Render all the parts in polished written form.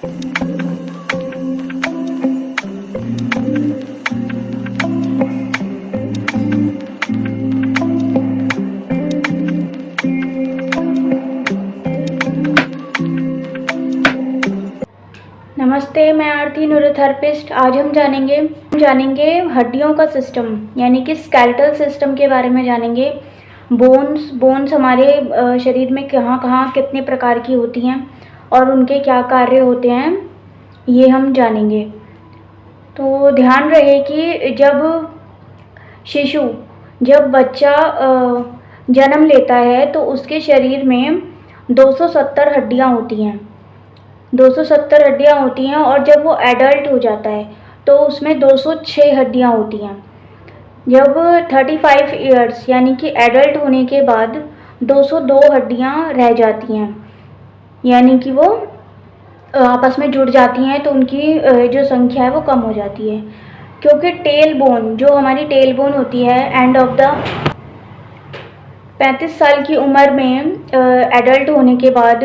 नमस्ते, मैं आरती न्यूरोथेरेपिस्ट। आज हम जानेंगे हड्डियों का सिस्टम यानी कि स्केलेटल सिस्टम के बारे में जानेंगे। बोन्स हमारे शरीर में कहाँ कहाँ कितने प्रकार की होती हैं और उनके क्या कार्य होते हैं, ये हम जानेंगे। तो ध्यान रहे कि जब बच्चा जन्म लेता है तो उसके शरीर में 270 हड्डियाँ होती हैं। 270 हड्डियाँ होती हैं और जब वो एडल्ट हो जाता है तो उसमें 206 हड्डियाँ होती हैं। जब 35 इयर्स यानी कि एडल्ट होने के बाद 202 हड्डियाँ रह जाती हैं, यानी कि वो आपस में जुड़ जाती हैं, तो उनकी जो संख्या है वो कम हो जाती है। क्योंकि टेल बोन, जो हमारी टेल बोन होती है, एंड ऑफ द 35 साल की उम्र में एडल्ट होने के बाद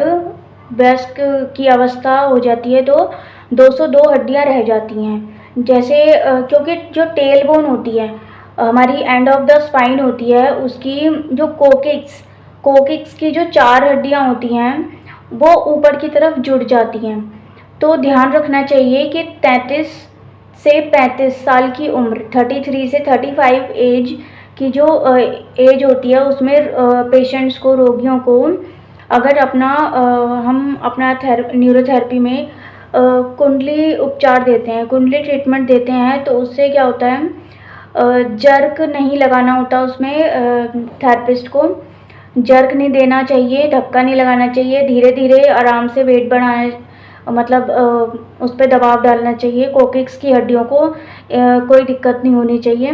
वयस्क की अवस्था हो जाती है तो 202 हड्डियां रह जाती हैं। जैसे क्योंकि जो टेल बोन होती है हमारी, एंड ऑफ द स्पाइन होती है, उसकी जो कोकिक्स की जो 4 हड्डियां होती हैं वो ऊपर की तरफ जुड़ जाती हैं। तो ध्यान रखना चाहिए कि 33 से 35 साल की उम्र, 33 से 35 एज की जो एज होती है, उसमें पेशेंट्स को, रोगियों को, अगर हम अपना न्यूरोथेरेपी में कुंडली उपचार देते हैं, कुंडली ट्रीटमेंट देते हैं, तो उससे क्या होता है, जर्क नहीं लगाना होता उसमें। थेरेपिस्ट को जर्क नहीं देना चाहिए, धक्का नहीं लगाना चाहिए, धीरे धीरे आराम से वेट बढ़ाना, मतलब उस पर दबाव डालना चाहिए। कोकिक्स की हड्डियों को कोई दिक्कत नहीं होनी चाहिए,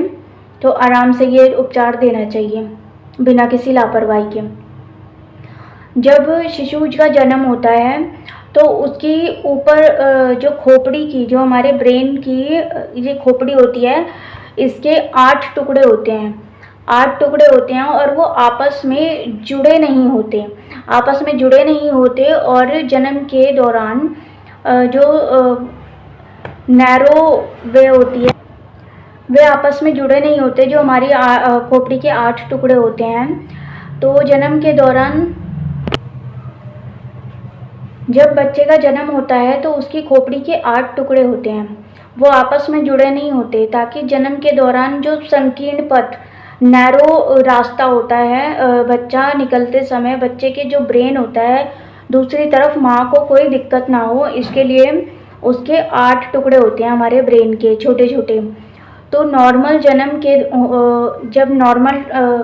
तो आराम से ये उपचार देना चाहिए बिना किसी लापरवाही के। जब शिशु का जन्म होता है तो उसकी ऊपर जो खोपड़ी की, जो हमारे ब्रेन की ये खोपड़ी होती है, इसके 8 टुकड़े होते हैं। 8 टुकड़े होते हैं और वो आपस में जुड़े नहीं होते और जन्म के दौरान जो नैरो वे होती है, वे आपस में जुड़े नहीं होते, जो हमारी खोपड़ी के 8 टुकड़े होते हैं। तो जन्म के दौरान जब बच्चे का जन्म होता है तो उसकी खोपड़ी के 8 टुकड़े होते हैं, वो आपस में जुड़े नहीं होते, ताकि जन्म के दौरान जो संकीर्ण पथ, नैरो रास्ता होता है, बच्चा निकलते समय बच्चे के जो ब्रेन होता है दूसरी तरफ, माँ को कोई दिक्कत ना हो, इसके लिए उसके 8 टुकड़े होते हैं हमारे ब्रेन के, छोटे छोटे। तो नॉर्मल जन्म के जब नॉर्मल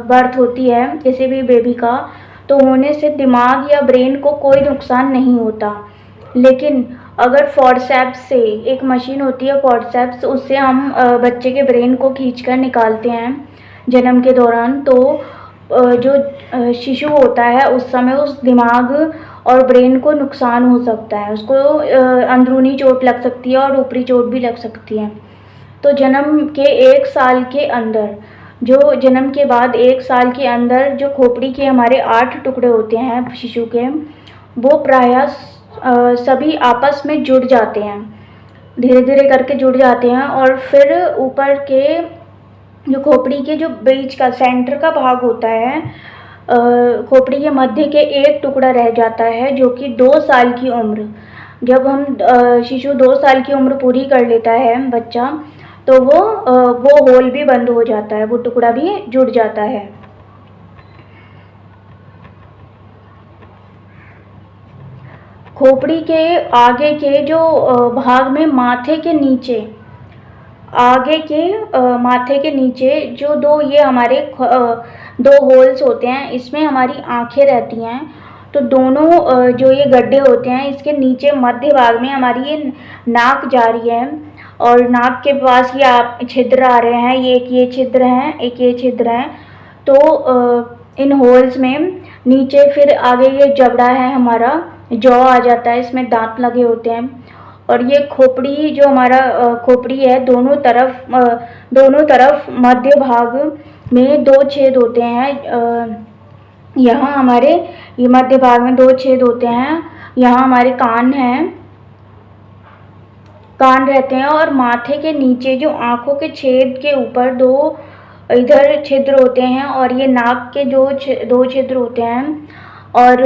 बर्थ होती है किसी भी बेबी का, तो होने से दिमाग या ब्रेन को कोई नुकसान नहीं होता। लेकिन अगर फॉर्सेप्स से, एक मशीन होती है फॉर्सेप्स, उससे हम बच्चे के ब्रेन को खींचकर निकालते हैं जन्म के दौरान, तो जो शिशु होता है उस समय उस दिमाग और ब्रेन को नुकसान हो सकता है, उसको अंदरूनी चोट लग सकती है और ऊपरी चोट भी लग सकती है। तो जन्म के 1 साल के अंदर, जो जन्म के बाद 1 साल के अंदर जो खोपड़ी के हमारे 8 टुकड़े होते हैं शिशु के, वो प्रायः सभी आपस में जुड़ जाते हैं, धीरे धीरे करके जुड़ जाते हैं। और फिर ऊपर के जो खोपड़ी के जो बीच का सेंटर का भाग होता है, खोपड़ी के मध्य के 1 टुकड़ा रह जाता है, जो कि 2 साल की उम्र, जब हम शिशु 2 साल की उम्र पूरी कर लेता है बच्चा, तो वो होल भी बंद हो जाता है, वो टुकड़ा भी जुड़ जाता है। खोपड़ी के आगे के जो भाग में माथे के नीचे, माथे के नीचे जो ये हमारे 2 होल्स होते हैं, इसमें हमारी आंखें रहती हैं। तो दोनों जो ये गड्ढे होते हैं, इसके नीचे मध्य भाग में हमारी ये नाक जा रही है, और नाक के पास ये आप छिद्र आ रहे हैं, एक ये छिद्र हैं, एक ये छिद्र हैं। तो इन होल्स में नीचे फिर आगे ये जबड़ा है हमारा, जॉ आ जाता है, इसमें दांत लगे होते हैं। और ये खोपड़ी, जो हमारा खोपड़ी है, दोनों तरफ मध्य भाग में 2 छेद होते हैं। यहाँ हमारे ये मध्य भाग में 2 छेद होते हैं, यहाँ हमारे कान हैं, कान रहते हैं और माथे के नीचे जो आँखों के छेद के ऊपर 2 इधर छिद्र होते हैं और ये नाक के जो 2 छिद्र होते हैं और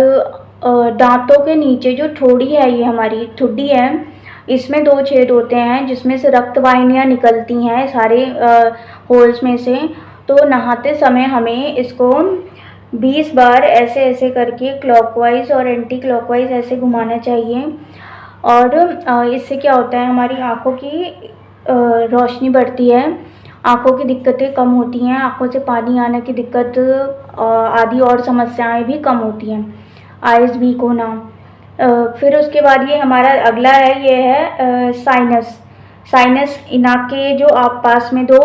दाँतों के नीचे जो ठोड़ी है, ये हमारी ठुड्डी है, इसमें 2 छेद होते हैं जिसमें से रक्त वाहिनियाँ निकलती हैं सारे होल्स में से। तो नहाते समय हमें इसको 20 बार ऐसे ऐसे करके क्लॉकवाइज और एंटी क्लॉकवाइज ऐसे घुमाना चाहिए। और इससे क्या होता है, हमारी आँखों की रोशनी बढ़ती है, आँखों की दिक्कतें कम होती हैं, आँखों से पानी आने की दिक्कत आदि और समस्याएं भी कम होती हैं, आइज़ वीक होना। फिर उसके बाद ये हमारा अगला है, ये है साइनस। साइनस नाक के जो आप पास में 2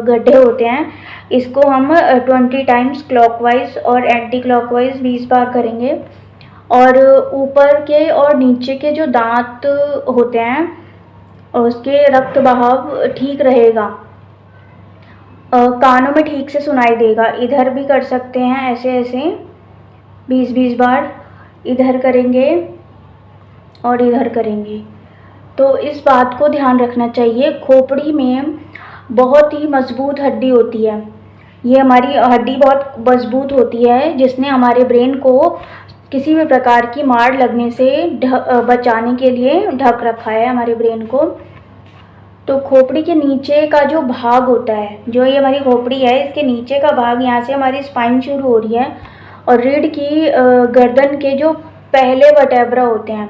गड्ढे होते हैं, इसको हम 20 टाइम्स क्लॉकवाइज और एंटी क्लॉकवाइज 20 बार करेंगे। और ऊपर के और नीचे के जो दांत होते हैं उसके रक्त बहाव ठीक रहेगा, कानों में ठीक से सुनाई देगा। इधर भी कर सकते हैं ऐसे ऐसे 20-20 बार, इधर करेंगे और इधर करेंगे। तो इस बात को ध्यान रखना चाहिए। खोपड़ी में बहुत ही मजबूत हड्डी होती है, ये हमारी हड्डी बहुत मजबूत होती है जिसने हमारे ब्रेन को किसी भी प्रकार की मार लगने से बचाने के लिए ढक रखा है हमारे ब्रेन को। तो खोपड़ी के नीचे का जो भाग होता है, जो ये हमारी खोपड़ी है, इसके नीचे का भाग, यहाँ से हमारी स्पाइन शुरू हो रही है और रीढ़ की गर्दन के जो पहले वर्टेब्रा होते हैं,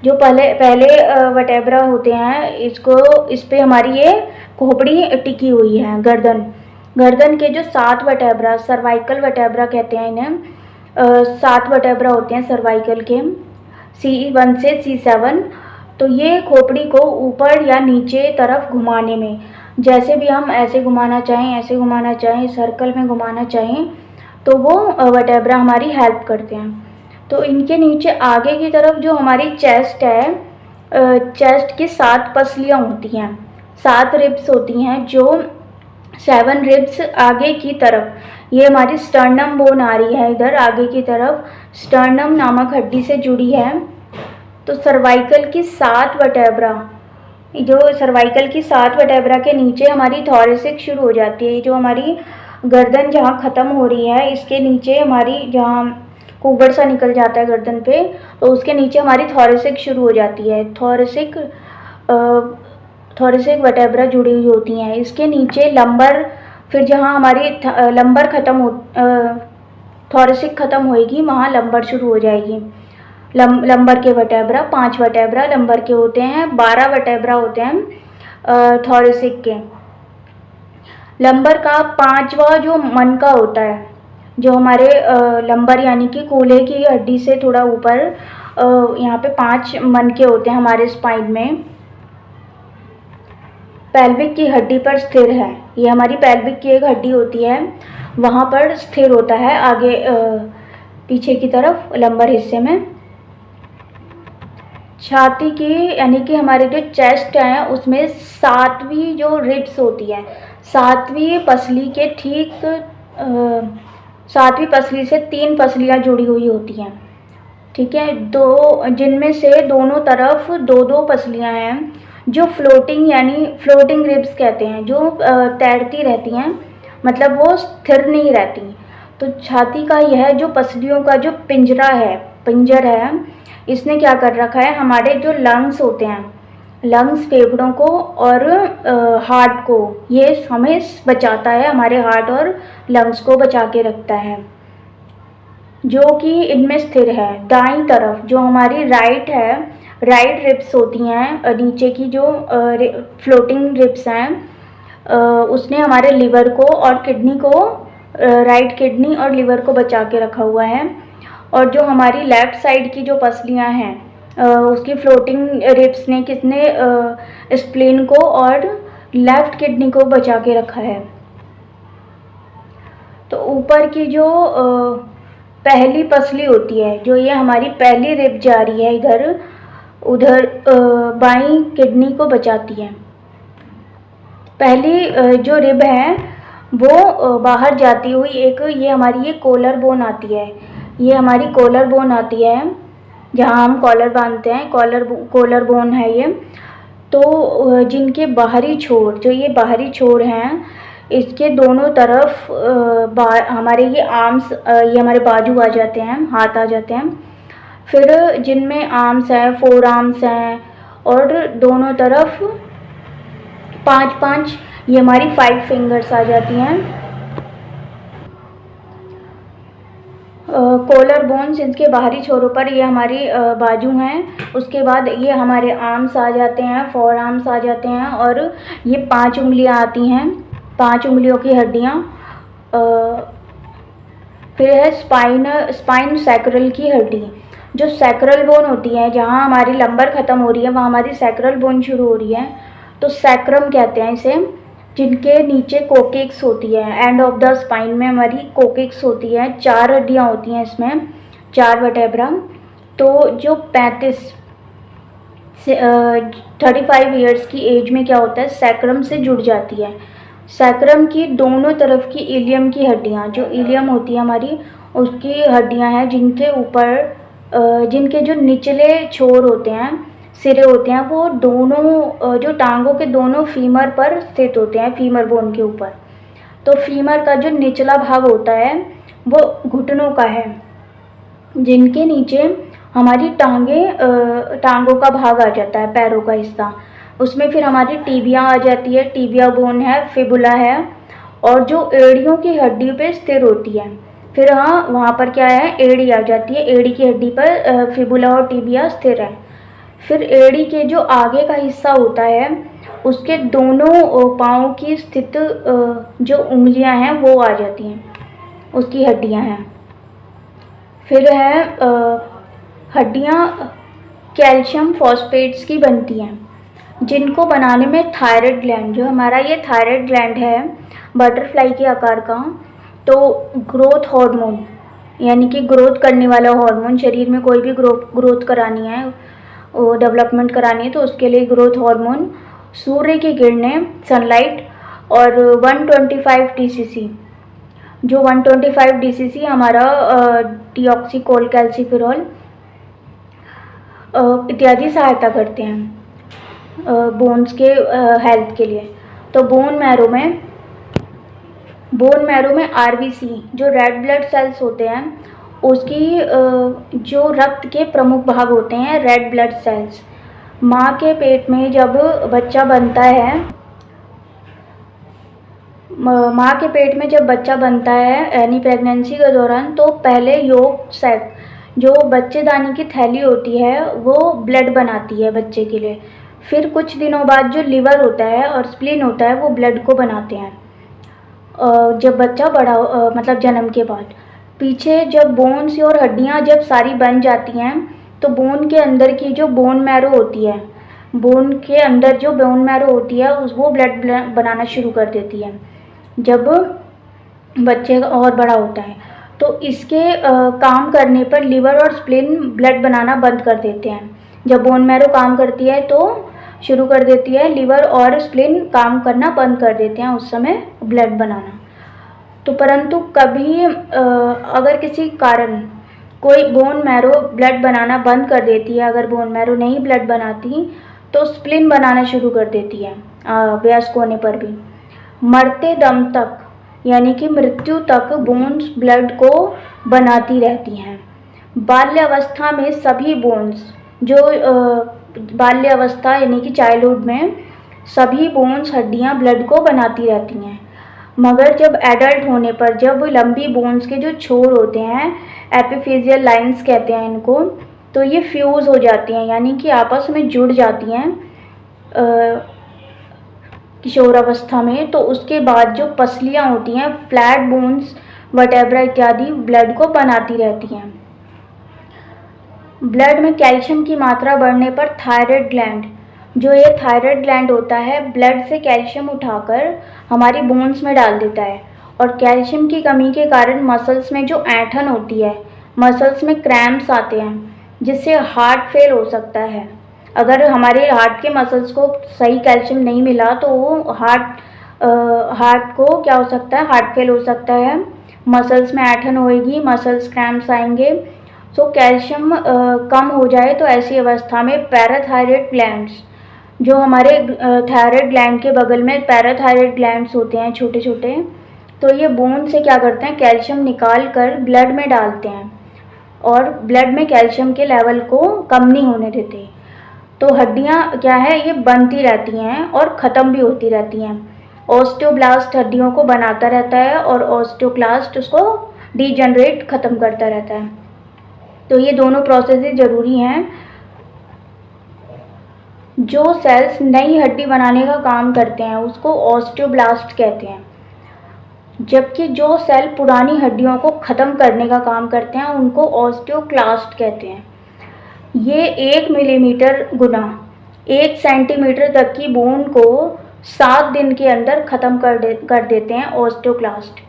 जो पहले वर्टेब्रा होते हैं, इस पे हमारी ये खोपड़ी टिकी हुई है। गर्दन के जो 7 वर्टेब्रा, सर्वाइकल वर्टेब्रा कहते हैं इन्हें, 7 वर्टेब्रा होते हैं सर्वाइकल के, C1 से C7। तो ये खोपड़ी को ऊपर या नीचे तरफ घुमाने में, जैसे भी हम ऐसे घुमाना चाहें, ऐसे घुमाना चाहें, सर्कल में घुमाना चाहें, तो वो वर्टेब्रा हमारी हेल्प करते हैं। तो इनके नीचे आगे की तरफ जो हमारी चेस्ट है, चेस्ट की 7 पसलियाँ होती हैं, 7 रिब्स होती हैं, जो 7 रिब्स आगे की तरफ, ये हमारी स्टर्नम बोन आ रही है इधर आगे की तरफ, स्टर्नम नामक हड्डी से जुड़ी है। तो सर्वाइकल की 7 वर्टेब्रा, जो सर्वाइकल की 7 वर्टेब्रा के नीचे हमारी थोरेसिक शुरू हो जाती है, जो हमारी गर्दन जहाँ ख़त्म हो रही है, इसके नीचे हमारी जहाँ कुबड़ सा निकल जाता है गर्दन पे, तो उसके नीचे हमारी थोरेसिक शुरू हो जाती है। थोरेसिक वर्टेब्रा जुड़ी हुई होती हैं। इसके नीचे लंबर, फिर जहाँ हमारी लंबर ख़त्म हो, थोरेसिक ख़त्म होएगी, वहाँ लंबर शुरू हो जाएगी। लंबर के वर्टेब्रा 5 वर्टेब्रा लंबर के होते हैं, 12 वर्टेब्रा होते हैं थोरेसिक के। लंबर का 5वां जो मन का होता है, जो हमारे लंबर यानी कि कूल्हे की हड्डी से थोड़ा ऊपर, यहाँ पे 5 मन के होते हैं हमारे स्पाइन में, पेल्विक की हड्डी पर स्थिर है। ये हमारी पेल्विक की एक हड्डी होती है, वहाँ पर स्थिर होता है आगे पीछे की तरफ लंबर हिस्से में। छाती की यानी कि हमारे जो चेस्ट है उसमें 7वीं जो रिब्स होती है, 7वीं पसली के ठीक 7वीं पसली से 3 पसलियाँ जुड़ी हुई होती हैं, ठीक है, जिनमें से दोनों तरफ 2-2 पसलियाँ हैं जो फ्लोटिंग यानी फ्लोटिंग रिब्स कहते हैं, जो तैरती रहती हैं, मतलब वो स्थिर नहीं रहती। तो छाती का यह जो पसलियों का जो पिंजर है, इसने क्या कर रखा है, हमारे जो लंग्स होते हैं, लंग्स फेफड़ों को और हार्ट को, ये हमें बचाता है, हमारे हार्ट और लंग्स को बचा के रखता है, जो कि इनमें स्थिर है। दाईं तरफ जो हमारी राइट रिब्स होती हैं, नीचे की जो फ्लोटिंग रिब्स हैं, उसने हमारे लिवर को और किडनी को, राइट किडनी और लिवर को बचा के रखा हुआ है। और जो हमारी लेफ़्ट साइड की जो पसलियां हैं, उसकी फ्लोटिंग रिब्स ने किसने स्प्लीन को और लेफ़्ट किडनी को बचा के रखा है। तो ऊपर की जो पहली पसली होती है, जो ये हमारी पहली रिब जा रही है इधर उधर, बाईं किडनी को बचाती है। पहली जो रिब है वो बाहर जाती हुई एक, ये हमारी ये कॉलर बोन आती है, ये हमारी कॉलर बोन आती है, जहाँ हम कॉलर बांधते हैं, कॉलर बोन है ये। तो जिनके बाहरी छोर, जो ये बाहरी छोर हैं, इसके दोनों तरफ हमारे ये आर्म्स, ये हमारे बाजू आ जाते हैं, हाथ आ जाते हैं। फिर जिनमें आर्म्स हैं, फोर आर्म्स हैं, और दोनों तरफ 5-5 ये हमारी 5 फिंगर्स आ जाती हैं। कॉलर बोन्स, इनके बाहरी छोरों पर ये हमारी बाजू हैं। उसके बाद ये हमारे आर्म्स आ जाते हैं, फोर आर्म्स आ जाते हैं, और ये 5 उंगलियां आती हैं, 5 उंगलियों की हड्डियां। फिर है स्पाइन सैक्रल की हड्डी। जो सैक्रल बोन होती है, जहाँ हमारी लंबर ख़त्म हो रही है वहाँ हमारी सैक्रल बोन शुरू हो रही है, तो सैक्रम कहते हैं इसे। जिनके नीचे कोकेक्स होती है, एंड ऑफ द स्पाइन में हमारी कोकेक्स होती है, 4 हड्डियाँ होती हैं इसमें, 4 वर्टेब्रा। तो जो 35 ईयर्स की एज में क्या होता है, सैक्रम से जुड़ जाती है। सैक्रम की दोनों तरफ की इलियम की हड्डियाँ, जो इलियम होती है हमारी, उसकी हड्डियाँ हैं, जिनके ऊपर जिनके जो निचले छोर होते हैं, सिरे होते हैं, वो दोनों जो टांगों के दोनों फीमर पर स्थित होते हैं, फीमर बोन के ऊपर। तो फीमर का जो निचला भाग होता है वो घुटनों का है। जिनके नीचे हमारी टांगों का भाग आ जाता है, पैरों का हिस्सा, उसमें फिर हमारी टीबिया आ जाती है, टीबिया बोन है, फिबुला है, और जो एड़ियों की हड्डी पे स्थिर होती है। फिर हाँ, वहाँ पर क्या है, एड़ी आ जाती है, एड़ी की हड्डी पर फिबुला और टीबिया स्थिर है। फिर एड़ी के जो आगे का हिस्सा होता है, उसके दोनों पाँव की स्थित जो उंगलियां हैं वो आ जाती हैं, उसकी हड्डियां हैं। फिर है हड्डियां कैल्शियम फॉस्फेट्स की बनती हैं, जिनको बनाने में थायराइड ग्लैंड, जो हमारा ये थायराइड ग्लैंड है बटरफ्लाई के आकार का, तो ग्रोथ हार्मोन, यानी कि ग्रोथ करने वाला हार्मोन, शरीर में कोई भी ग्रोथ करानी है, डेवलपमेंट करानी है, तो उसके लिए ग्रोथ हार्मोन, सूर्य की किरणें, सनलाइट, और 125 DCC, जो 125 DCC हमारा डीऑक्सीकोल कैल्सिफेरॉल इत्यादि सहायता करते हैं बोन्स के हेल्थ के लिए। तो बोन मैरो में RBC, जो रेड ब्लड सेल्स होते हैं, उसकी जो रक्त के प्रमुख भाग होते हैं, रेड ब्लड सेल्स। माँ के पेट में जब बच्चा बनता है, माँ के पेट में जब बच्चा बनता है यानी प्रेगनेंसी के दौरान, तो पहले योग सैक, जो बच्चेदानी की थैली होती है, वो ब्लड बनाती है बच्चे के लिए। फिर कुछ दिनों बाद जो लिवर होता है और स्प्लीन होता है, वो ब्लड को बनाते हैं जब बच्चा बड़ा मतलब जन्म के बाद। पीछे जब बोन्स और हड्डियाँ जब सारी बन जाती हैं, तो बोन के अंदर की जो बोन मैरो होती है, बोन के अंदर जो बोन मैरो होती है वो ब्लड बनाना शुरू कर देती है जब बच्चे और बड़ा होता है। तो इसके काम करने पर लिवर और स्प्लीन ब्लड बनाना बंद कर देते हैं। जब बोन मैरो काम करती है तो शुरू कर देती है, लिवर और स्प्लीन काम करना बंद कर देते हैं उस समय ब्लड बनाना। तो परंतु कभी अगर किसी कारण कोई बोन मैरो ब्लड बनाना बंद कर देती है, अगर बोन मैरो नहीं ब्लड बनाती, तो स्प्लीन बनाना शुरू कर देती है वयस्क होने पर भी। मरते दम तक, यानी कि मृत्यु तक बोन्स ब्लड को बनाती रहती हैं। बाल्यावस्था में सभी बोन्स, जो बाल्यावस्था यानी कि चाइल्डहुड में, सभी बोन्स, हड्डियां ब्लड को बनाती रहती हैं। मगर जब एडल्ट होने पर, जब लंबी बोन्स के जो छोर होते हैं, एपिफेजियल लाइंस कहते हैं इनको, तो ये फ्यूज़ हो जाती हैं, यानी कि आपस में जुड़ जाती हैं किशोरावस्था में। तो उसके बाद जो पसलियाँ होती हैं, फ्लैट बोन्स, वर्टेब्रा इत्यादि ब्लड को बनाती रहती हैं। ब्लड में कैल्शियम की मात्रा बढ़ने पर थायराइड ग्लैंड, जो ये थायराइड ग्लैंड होता है, ब्लड से कैल्शियम उठाकर हमारी बोन्स में डाल देता है। और कैल्शियम की कमी के कारण मसल्स में जो ऐंठन होती है, मसल्स में क्रैम्प्स आते हैं, जिससे हार्ट फेल हो सकता है। अगर हमारे हार्ट के मसल्स को सही कैल्शियम नहीं मिला तो वो हार्ट को क्या हो सकता है, हार्ट फेल हो सकता है, मसल्स में ऐंठन होएगी, मसल्स क्रैम्प्स आएंगे। तो कैल्शियम कम हो जाए तो ऐसी अवस्था में पैराथायरॉइड ग्लैंड्स, जो हमारे थायराइड ग्लैंड के बगल में पैराथायराइड ग्लैंड्स होते हैं छोटे छोटे, तो ये बोन से क्या करते हैं, कैल्शियम निकाल कर ब्लड में डालते हैं और ब्लड में कैल्शियम के लेवल को कम नहीं होने देते। तो हड्डियाँ क्या है, ये बनती रहती हैं और ख़त्म भी होती रहती हैं। ऑस्टियोब्लास्ट हड्डियों को बनाता रहता है और ऑस्टियोक्लास्ट उसको डीजनरेट ख़त्म करता रहता है। तो ये दोनों प्रोसेस ज़रूरी हैं। जो सेल्स नई हड्डी बनाने का काम करते हैं उसको ऑस्टियोब्लास्ट कहते हैं, जबकि जो सेल पुरानी हड्डियों को ख़त्म करने का काम करते हैं उनको ऑस्टियोक्लास्ट कहते हैं। ये 1 मिलीमीटर गुना 1 सेंटीमीटर तक की बोन को 7 दिन के अंदर ख़त्म कर देते हैं ऑस्टियोक्लास्ट।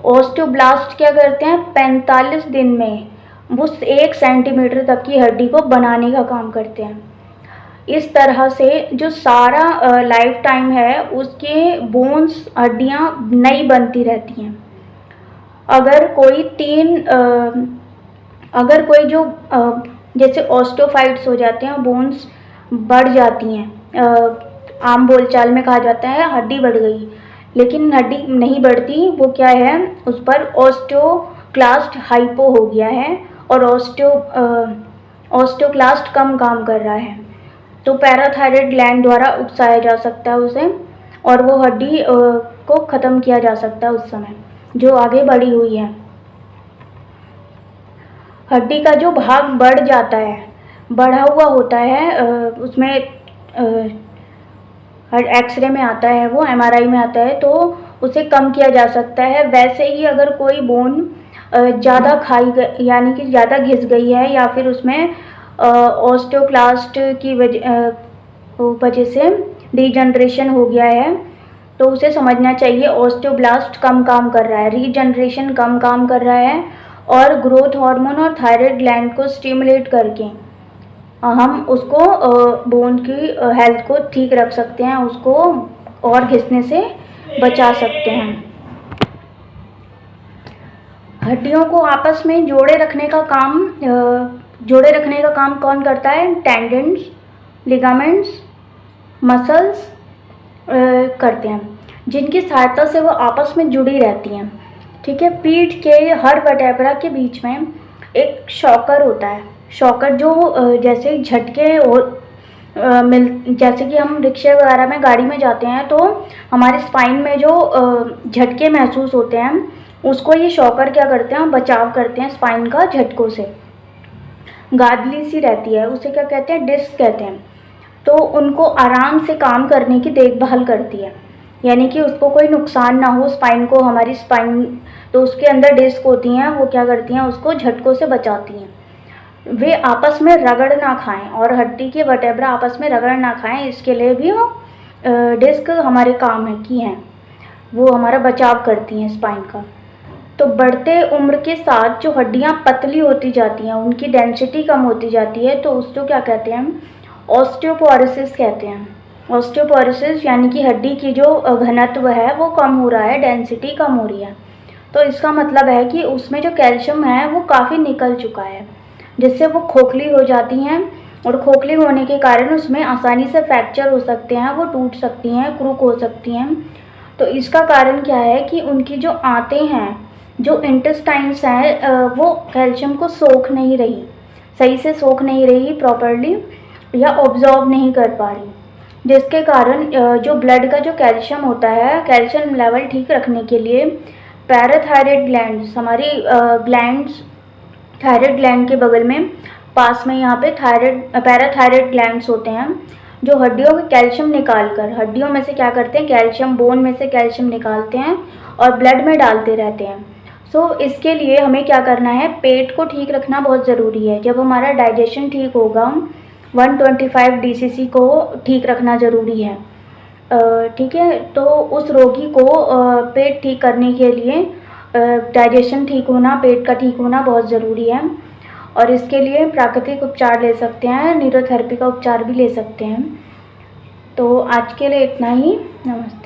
ऑस्टियोब्लास्ट क्या करते हैं, 45 दिन में उस 1 सेंटीमीटर तक की हड्डी को बनाने का काम करते हैं। इस तरह से जो सारा लाइफ टाइम है उसके बोन्स हड्डियाँ नई बनती रहती हैं। अगर कोई जो जैसे ऑस्टियोफाइट्स हो जाते हैं, बोन्स बढ़ जाती हैं, आम बोलचाल में कहा जाता है हड्डी बढ़ गई, लेकिन हड्डी नहीं बढ़ती, वो क्या है, उस पर ऑस्टियोक्लास्ट हाइपो हो गया है और ऑस्टियोक्लास्ट कम काम कर रहा है। तो पैराथायराइड ग्लैंड द्वारा उकसाया जा सकता है उसे और वो हड्डी को ख़त्म किया जा सकता है उस समय जो आगे बढ़ी हुई है। हड्डी का जो भाग बढ़ जाता है, बढ़ा हुआ होता है, उसमें एक्सरे में आता है, वो एमआरआई में आता है, तो उसे कम किया जा सकता है। वैसे ही अगर कोई बोन ज़्यादा खाई गई यानी कि ज़्यादा घिस गई है या फिर उसमें ऑस्टियोक्लास्ट की वजह से डीजनरेशन हो गया है, तो उसे समझना चाहिए ऑस्टियोब्लास्ट कम काम कर रहा है, रीजनरेशन कम काम कर रहा है और ग्रोथ हार्मोन और थायराइड ग्लैंड को स्टिमुलेट करके हम उसको बोन की हेल्थ को ठीक रख सकते हैं, उसको और घिसने से बचा सकते हैं। हड्डियों को आपस में जोड़े रखने का काम कौन करता है, टेंडन्स, लिगामेंट्स, मसल्स करते हैं, जिनकी सहायता से वो आपस में जुड़ी रहती हैं। ठीक है, पीठ के हर वर्टेब्रा के बीच में एक शॉकर होता है। शॉकर जो जैसे झटके जैसे कि हम रिक्शे वगैरह में गाड़ी में जाते हैं तो हमारे स्पाइन में जो झटके महसूस होते हैं उसको ये शॉकर क्या करते हैं, बचाव करते हैं स्पाइन का झटकों से। गादली सी रहती है, उसे क्या कहते हैं, डिस्क कहते हैं। तो उनको आराम से काम करने की देखभाल करती है, यानी कि उसको कोई नुकसान ना हो स्पाइन को, हमारी स्पाइन। तो उसके अंदर डिस्क होती हैं, वो क्या करती हैं, उसको झटकों से बचाती हैं। वे आपस में रगड़ ना खाएं और हड्डी के वर्टेब्रा आपस में रगड़ ना खाएं, इसके लिए भी वो डिस्क हमारे काम है की हैं, वो हमारा बचाव करती हैं स्पाइन का। तो बढ़ते उम्र के साथ जो हड्डियां पतली होती जाती हैं, उनकी डेंसिटी कम होती जाती है, तो उसको क्या कहते हैं, ऑस्टियोपोरोसिस कहते हैं। ऑस्टियोपोरोसिस यानी कि हड्डी की जो घनत्व है वो कम हो रहा है, डेंसिटी कम हो रही है। तो इसका मतलब है कि उसमें जो कैल्शियम है वो काफ़ी निकल चुका है, जिससे वो खोखली हो जाती हैं और खोखली होने के कारण उसमें आसानी से फ्रैक्चर हो सकते हैं, वो टूट सकती हैं, क्रूक हो सकती हैं। तो इसका कारण क्या है कि उनकी जो आंतें हैं, जो इंटेस्टाइन्स हैं, वो कैल्शियम को सोख नहीं रही, सही से सोख नहीं रही प्रॉपरली, या ऑब्जॉर्व नहीं कर पा रही, जिसके कारण जो ब्लड का जो कैल्शियम होता है, कैल्शियम लेवल ठीक रखने के लिए पैराथायराइड ग्लैंड्स, हमारी ग्लैंड्स थायराइड ग्लैंड के बगल में पास में यहाँ पे पैराथायराइड ग्लैंड्स होते हैं, जो हड्डियों में कैल्शियम निकाल कर, हड्डियों में से क्या करते हैं, कैल्शियम, बोन में से कैल्शियम निकालते हैं और ब्लड में डालते रहते हैं। सो इसके लिए हमें क्या करना है, पेट को ठीक रखना बहुत ज़रूरी है। जब हमारा डाइजेशन ठीक होगा, 125 DCC को ठीक रखना ज़रूरी है। ठीक है, तो उस रोगी को पेट ठीक करने के लिए डाइजेशन ठीक होना, पेट का ठीक होना बहुत ज़रूरी है। और इसके लिए प्राकृतिक उपचार ले सकते हैं, न्यूरोथेरेपी का उपचार भी ले सकते हैं। तो आज के लिए इतना ही, नमस्ते।